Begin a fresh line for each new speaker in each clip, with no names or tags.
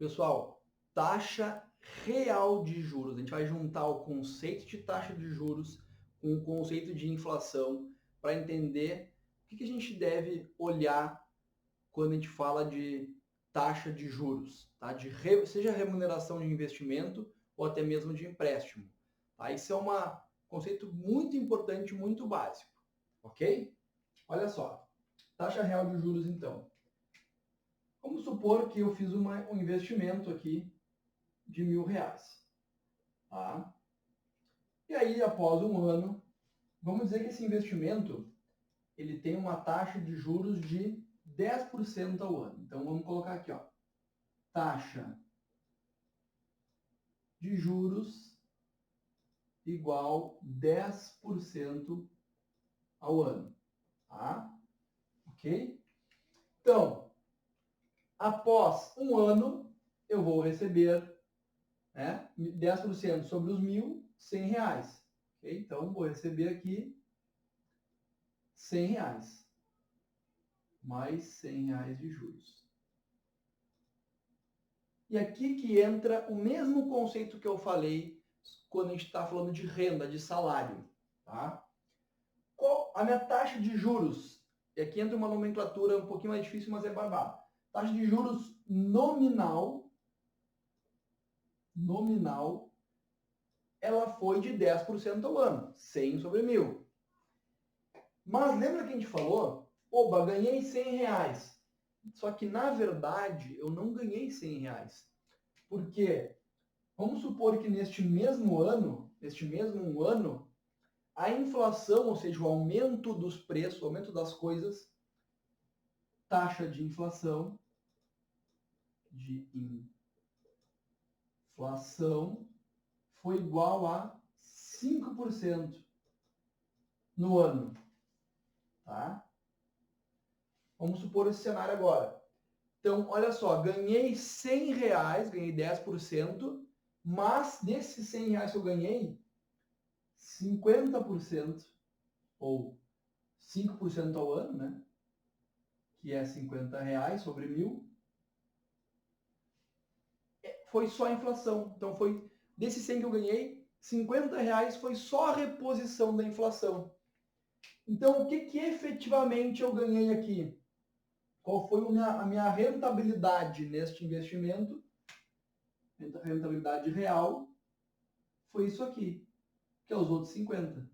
Pessoal, taxa real de juros. A gente vai juntar o conceito de taxa de juros com o conceito de inflação para entender o que a gente deve olhar quando a gente fala de taxa de juros, tá? Seja remuneração de investimento ou até mesmo de empréstimo. Tá? Isso é um conceito muito importante, muito básico, ok? Olha só, taxa real de juros então. Vamos supor que eu fiz um investimento aqui de R$ 1.000, tá? E aí, após um ano, vamos dizer que esse investimento ele tem uma taxa de juros de 10% ao ano. Então, vamos colocar aqui, ó, taxa de juros igual 10% ao ano, tá? Ok? Então, após um ano, eu vou receber, né, 10% sobre os R$ 1.100. Okay? Então, vou receber aqui R$ 100 mais R$ 100 de juros. E aqui que entra o mesmo conceito que eu falei quando a gente está falando de renda, de salário. Tá? Qual a minha taxa de juros? E aqui entra uma nomenclatura um pouquinho mais difícil, mas é barbada. Taxa de juros nominal, ela foi de 10% ao ano, 100 sobre 1.000. Mas lembra que a gente falou? Oba, ganhei R$ 100. Só que, na verdade, eu não ganhei R$ 100. Porque, vamos supor que neste mesmo ano, a inflação, ou seja, o aumento dos preços, o aumento das coisas, taxa de inflação, foi igual a 5% no ano. Tá? Vamos supor esse cenário agora. Então, olha só, ganhei R$ 100, ganhei 10%, mas desses R$ 100 que eu ganhei, 50%, ou 5% ao ano, né? Que é R$ 50 sobre 1.000, foi só a inflação. Então, foi desses 100 que eu ganhei, R$ 50 foi só a reposição da inflação. Então, o que efetivamente eu ganhei aqui? Qual foi a minha rentabilidade neste investimento? Rentabilidade real foi isso aqui, que é os outros 50.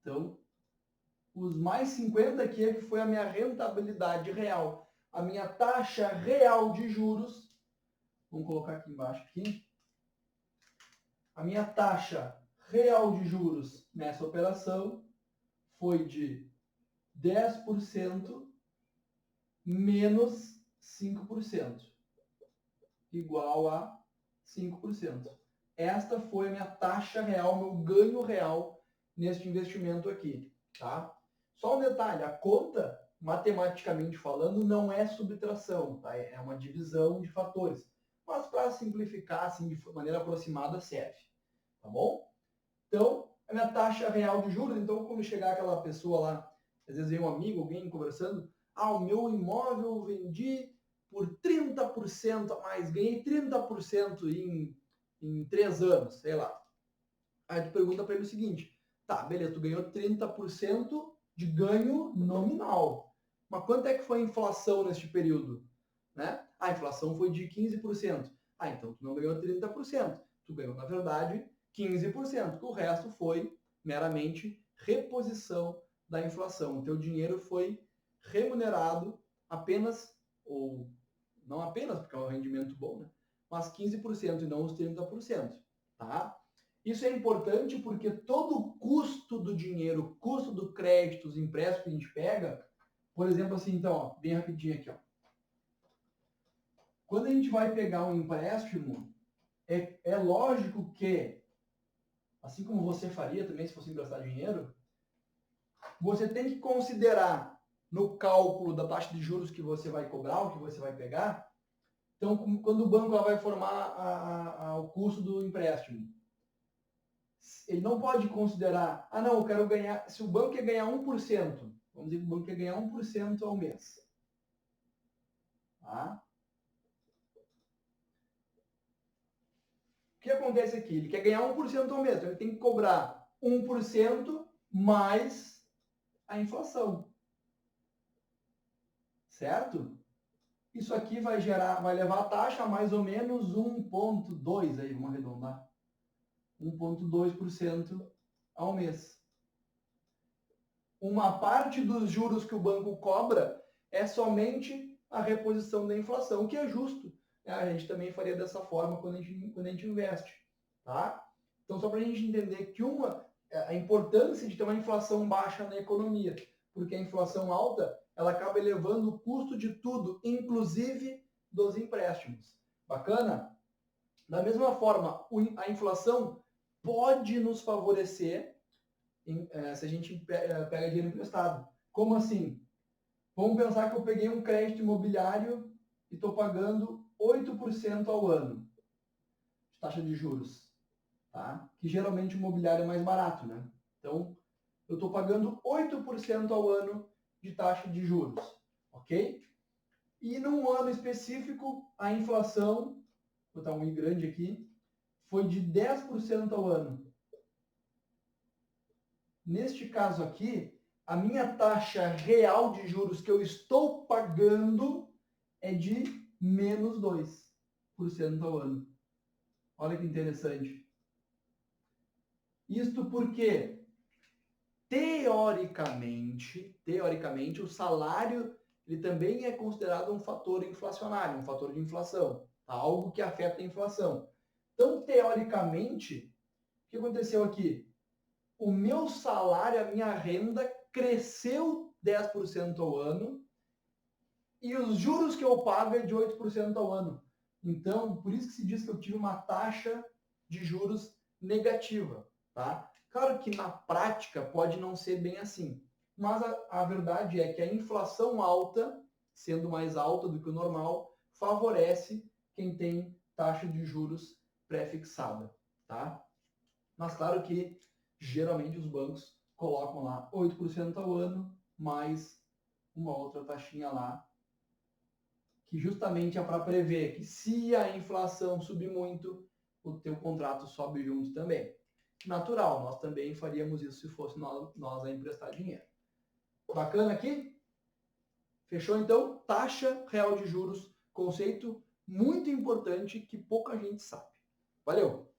Então, os mais 50 aqui é que foi a minha rentabilidade real. A minha taxa real de juros, vamos colocar aqui embaixo aqui. A minha taxa real de juros nessa operação foi de 10% menos 5%, igual a 5%. Esta foi a minha taxa real, meu ganho real neste investimento aqui, tá? Só um detalhe, a conta, matematicamente falando, não é subtração, tá? É uma divisão de fatores. Mas para simplificar, assim, de maneira aproximada, serve, tá bom? Então, a minha taxa real de juros, então quando chegar aquela pessoa lá, às vezes vem um amigo, alguém conversando, o meu imóvel eu vendi por 30% a mais, ganhei 30% em 3 anos, sei lá. Aí tu pergunta para ele o seguinte, tá, beleza, tu ganhou 30% de ganho nominal, mas quanto é que foi a inflação neste período? Né? A inflação foi de 15%. Então tu não ganhou 30%, tu ganhou, na verdade, 15%, que o resto foi meramente reposição da inflação. O teu dinheiro foi remunerado apenas, ou não apenas, porque é um rendimento bom, né? Mas 15% e não os 30%. Tá? Isso é importante porque todo o custo do dinheiro, custo do crédito, os empréstimos que a gente pega, por exemplo, assim, então, ó, bem rapidinho aqui, ó. Quando a gente vai pegar um empréstimo, é lógico que, assim como você faria também se fosse emprestar dinheiro, você tem que considerar no cálculo da taxa de juros que você vai cobrar, o que você vai pegar. Então, quando o banco vai formar o custo do empréstimo, ele não pode considerar, não, eu quero ganhar, se o banco quer ganhar 1%, vamos dizer que o banco quer ganhar 1% ao mês. Tá? que acontece aqui? Ele quer ganhar 1% ao mês, então ele tem que cobrar 1% mais a inflação. Certo? Isso aqui vai levar a taxa a mais ou menos 1,2 aí, vamos arredondar. 1,2% ao mês. Uma parte dos juros que o banco cobra é somente a reposição da inflação, o que é justo. A gente também faria dessa forma quando a gente investe. Tá? Então, só para a gente entender que a importância de ter uma inflação baixa na economia, porque a inflação alta ela acaba elevando o custo de tudo, inclusive dos empréstimos. Bacana? Da mesma forma, a inflação pode nos favorecer se a gente pega dinheiro emprestado. Como assim? Vamos pensar que eu peguei um crédito imobiliário e estou pagando 8% ao ano de taxa de juros. Tá? Que geralmente o imobiliário é mais barato, né? Então, eu estou pagando 8% ao ano de taxa de juros, ok? E num ano específico, a inflação, vou botar um I grande aqui, foi de 10% ao ano. Neste caso aqui, a minha taxa real de juros que eu estou pagando é de menos 2% ao ano. Olha que interessante. Isto porque, teoricamente, o salário ele também é considerado um fator inflacionário, um fator de inflação, tá? Algo que afeta a inflação. Então, teoricamente, o que aconteceu aqui? O meu salário, a minha renda cresceu 10% ao ano e os juros que eu pago é de 8% ao ano. Então, por isso que se diz que eu tive uma taxa de juros negativa, tá? Claro que na prática pode não ser bem assim, mas a verdade é que a inflação alta, sendo mais alta do que o normal, favorece quem tem taxa de juros pré-fixada, tá? Mas claro que geralmente os bancos colocam lá 8% ao ano, mais uma outra taxinha lá, que justamente é para prever que se a inflação subir muito, o teu contrato sobe junto também. Natural, nós também faríamos isso se fosse nós a emprestar dinheiro. Bacana aqui? Fechou então? Taxa real de juros, conceito muito importante que pouca gente sabe. Valeu!